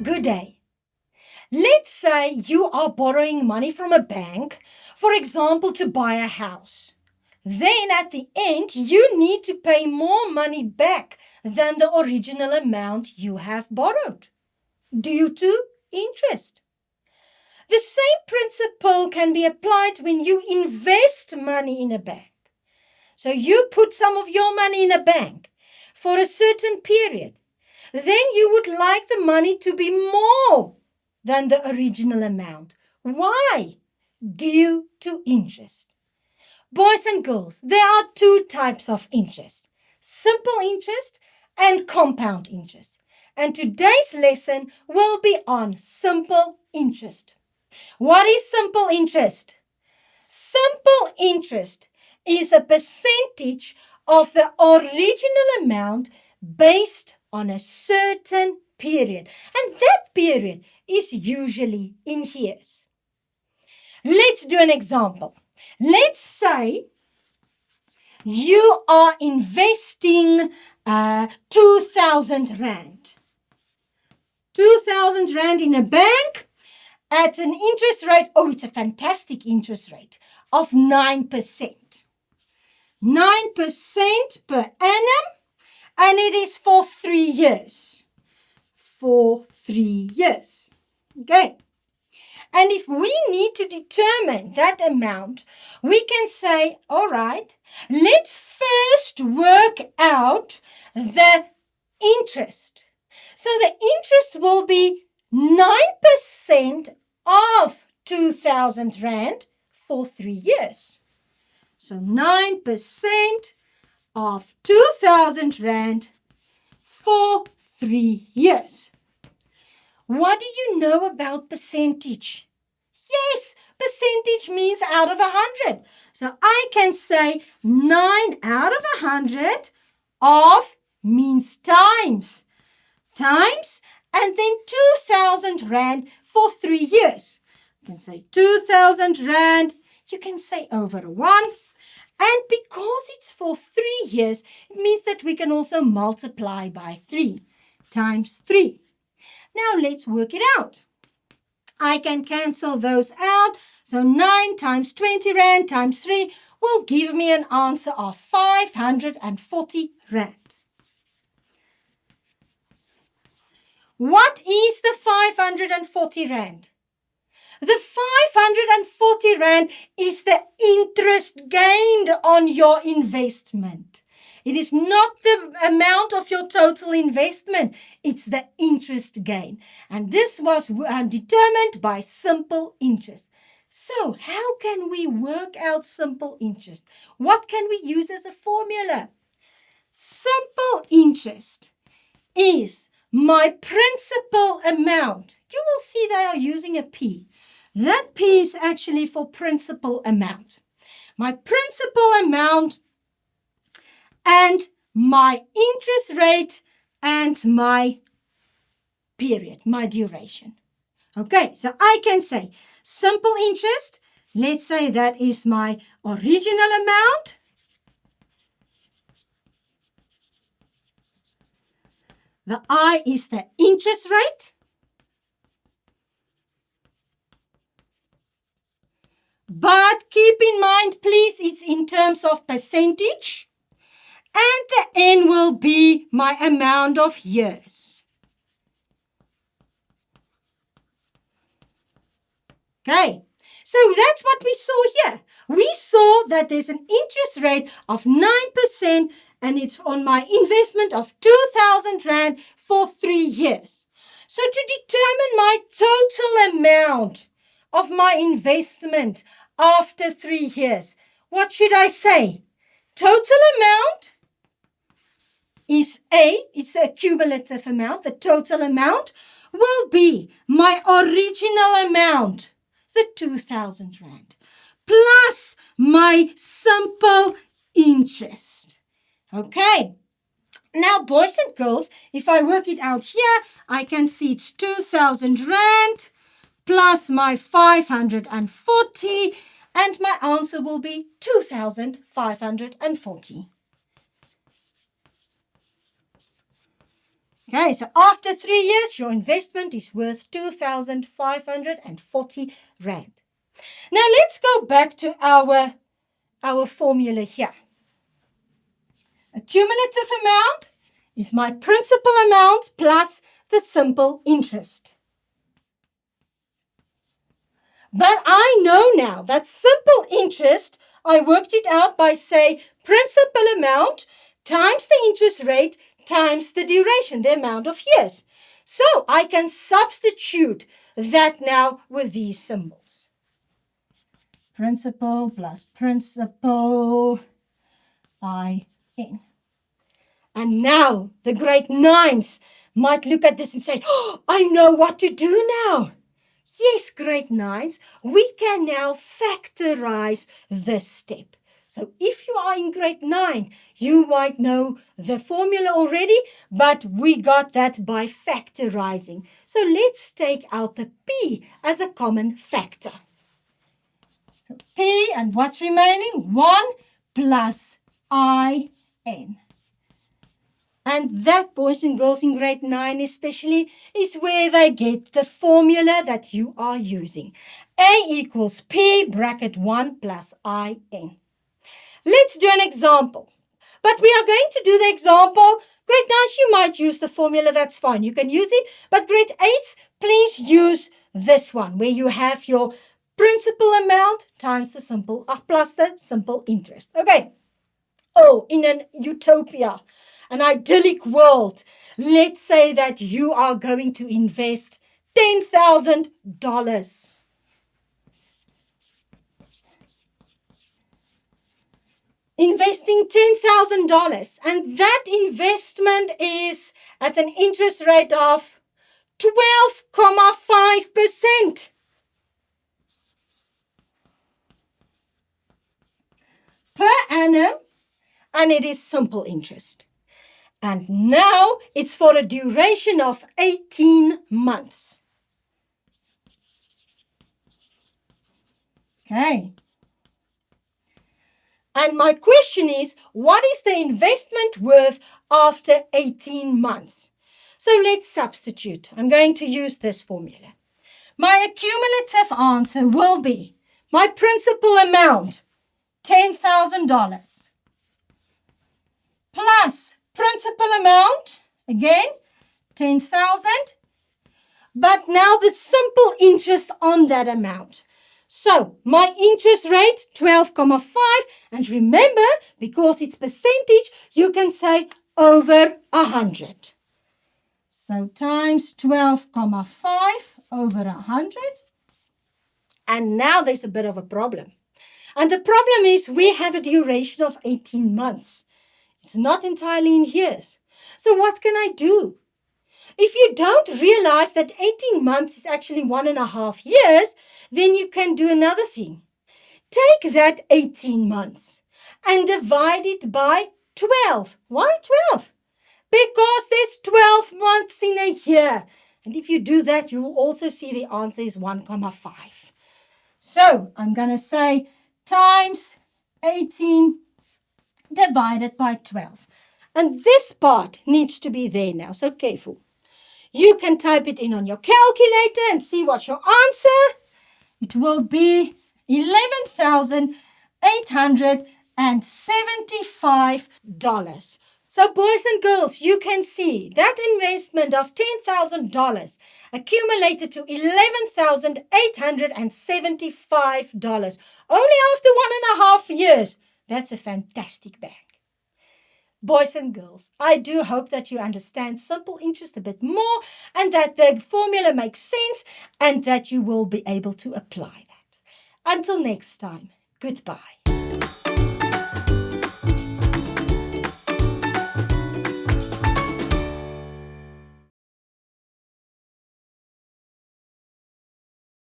Good day. Let's say you are borrowing money from a bank, for example, to buy a house. Then at the end, you need to pay more money back than the original amount you have borrowed, due to interest. The same principle can be applied when you invest money in a bank. So you put some of your money in a bank for a certain period. Then you would like the money to be more than the original amount. Why? Due to interest. Boys and girls, there are two types of interest: simple interest and compound interest. And today's lesson will be on simple interest. What is simple interest? Simple interest is a percentage of the original amount based on a certain period. And that period is usually in years. Let's do an example. Let's say you are investing 2,000 Rand. 2,000 Rand in a bank at an interest rate, it's a fantastic interest rate, of 9%. 9% per annum, and it is for 3 years. For 3 years. Okay. And if we need to determine that amount, we can say, all right, let's first work out the interest. So the interest will be 9% of 2,000 Rand for 3 years. So 9% of 2,000 Rand for 3 years. What do you know about percentage? Yes, percentage means out of 100. So I can say 9 out of 100 of means times. Times, and then 2,000 Rand for 3 years. You can say 2,000 Rand, you can say over 1. And because it's for 3 years, it means that we can also multiply by 3 times 3. Now let's work it out. I can cancel those out. So 9 times 20 Rand times 3 will give me an answer of 540 Rand. What is the 540 Rand? The 540 Rand is the interest gained on your investment. It is not the amount of your total investment. It's the interest gain. And this was determined by simple interest. So how can we work out simple interest? What can we use as a formula? Simple interest is my principal amount. You will see they are using a P. That P is actually for principal amount. My principal amount and my interest rate and my period, my duration. Okay, so I can say simple interest. Let's say that is my original amount. The I is the interest rate. But keep in mind, please, it's in terms of percentage. And the N will be my amount of years. Okay, so that's what we saw here. We saw that there's an interest rate of 9% and it's on my investment of 2,000 Rand for 3 years. So to determine my total amount of my investment after 3 years, what should I say? Total amount is A, it's the cumulative amount. The total amount will be my original amount, the 2,000 Rand, plus my simple interest. Okay. Now, boys and girls, if I work it out here, I can see it's 2,000 Rand plus my 540, and my answer will be 2,540. Okay, so after 3 years, your investment is worth 2,540 Rand. Now let's go back to our formula here. A cumulative amount is my principal amount plus the simple interest. But I know now that simple interest, I worked it out by, say, principal amount times the interest rate times the duration, the amount of years. So I can substitute that now with these symbols. Principal plus principal, IN. And now the grade 9s might look at this and say, oh, I know what to do now. Yes, grade 9s, we can now factorize this step. So if you are in grade 9, you might know the formula already, but we got that by factorizing. So let's take out the P as a common factor. So P, and what's remaining? 1 plus IN. And that, boys and girls in grade 9 especially, is where they get the formula that you are using. A equals P bracket 1 plus IN. Let's do an example. But we are going to do the example. Grade 9s, you might use the formula, that's fine. You can use it. But grade 8s, please use this one, where you have your principal amount times the simple, plus the simple interest. Okay. Oh, in an utopia, an idyllic world, let's say that you are going to invest $10,000. Investing $10,000, and that investment is at an interest rate of 12.5% per annum, and it is simple interest. And now it's for a duration of 18 months. Okay. And my question is, what is the investment worth after 18 months? So let's substitute. I'm going to use this formula. My accumulative answer will be my principal amount, $10,000, plus principal amount, again, 10,000, but now the simple interest on that amount. So my interest rate, 12.5, and remember, because it's percentage, you can say over 100. So times 12.5 over 100. And now there's a bit of a problem. And the problem is we have a duration of 18 months. It's not entirely in years. So what can I do? If you don't realize that 18 months is actually 1.5 years, then you can do another thing. Take that 18 months and divide it by 12. Why 12? Because there's 12 months in a year. And if you do that, you will also see the answer is 1.5. So I'm going to say times 18 divided by 12. And this part needs to be there now, so careful. You can type it in on your calculator and see what's your answer. It will be $11,875. So boys and girls, you can see that investment of $10,000 accumulated to $11,875 only after 1.5 years. That's a fantastic bang. Boys and girls, I do hope that you understand simple interest a bit more and that the formula makes sense and that you will be able to apply that. Until next time, goodbye.